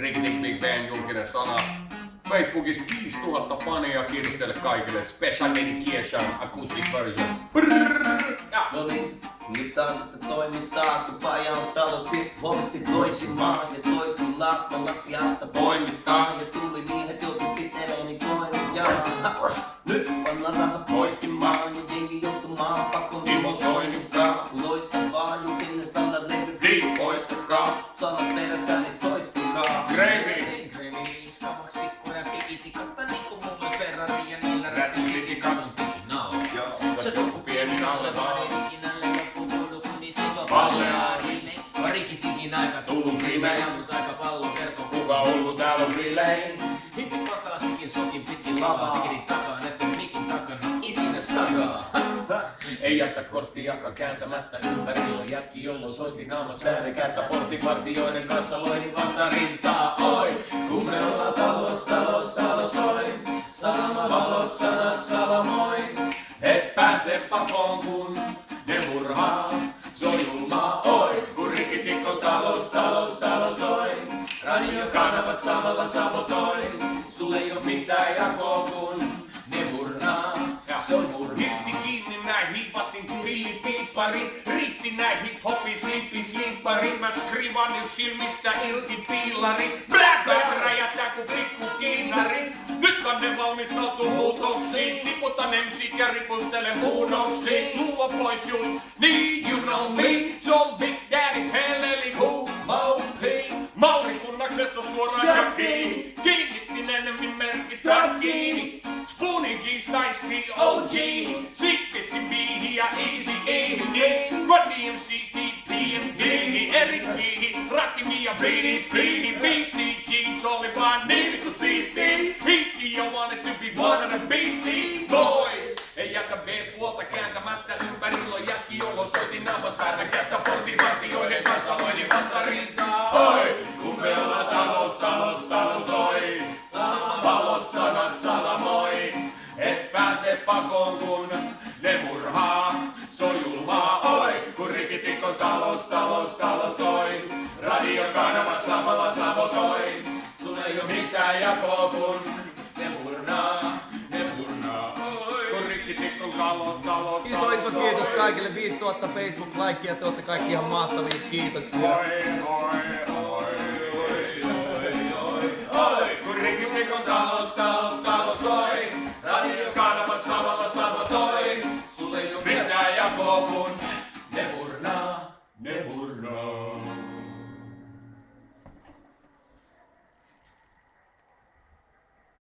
Rikitik Big Bang, julkinen sana. Facebookissa 5000 fania, kiitos teille kaikille. Special dedication, acoustic version. Ja. No niin, mitä toimitaan, kun paja on talo, sit voitti toisimaan ja toi kyllä lattialta poimitaan ja tuli niin, et joutui piteeni toimijaan. Nyt panna rahat poikkimaan ja jengi joutumaan pakonimosoinnuttaa. Loistavaa, julkinen sana levy, please voittakaa. Sanat perässä, niin toistukaa. Gravy! Skavaks pikkuinen pikiti, katta nikku mulla Ferrari ja niillä rätisiti kadun tikinalla. Se tukku pieni alle vaan ei ikinälle loppu tullu, kun niin se on balleaarille. Rikitigin aika tullu viimein, mut aika pallo kertoo kuka hullu täällä on rilein. Hinti pakasikin sokin pitkin lavaa, tikidin takaa, netto mikin takana, ikinä stakaa. Ei jättä korttiakaan kääntämättä, ympärillä on jätki, jolloin soitti naamas väärä kättä. Portinvartijoiden kanssa loihin vasta rintaa, oi! Kun me ollaan talos, oi! Salamavalot, sanat salamoi! Et pääse pakoon, kun ne murhaa. Se on julmaa, oi! Kun rikitik on talos, oi! Radiokanavat samalla sabotoi. Sulle ei oo mitään jakoa, kun ne murnaa. Se on murhaa. Hirtti kiinni näin hiipatin pillipiipparit. Riitti näin hip-hopi slimpiparit. Mä skrivan nyt silmistä irti piilarit. Black räjähtää ku pikku kiinari. Nyt kanne valmistautuu muutoksiin. Tiputan emsit ja ripustele muunoksiin. Luulo pois just, niin you know me. Se on Big Daddy Hell eli H.O.P. Mauri kunnakset on suoraan jakkiin. Kiinnitin enemmän merkitään kiinni. Spoonie G, Size P, OG. Sikkisi B ja Easy E. Run DMC, DPMD. Eric G, Rakimi ja BDP. BCG, se oli vaan niin vittu siisti. Riikki I wanted to be one of the Beastie Boys. Ei jätä B-puolta kääntämättä, ympärillä on jätki, jolloin soitin naamas väärän kättä. Portinvartijoiden kanssa loidin vasta rintaa. Oi, kun me ollaan talos, oi. Valot, sanat salamoi. Et pääse pakoon, kun ne murhaa. Se on julmaa, oi. Kun rikitik on talos, oi. Radiokanavat samalla sabotoi. Sun ei oo mitään jakoa, kun ne murnaa. Kun rikitik on talos. Iso kiitos kaikille, 5000 Facebook-laikkia, te ootte kaikki ihan mahtavia, kiitoksia. Oi.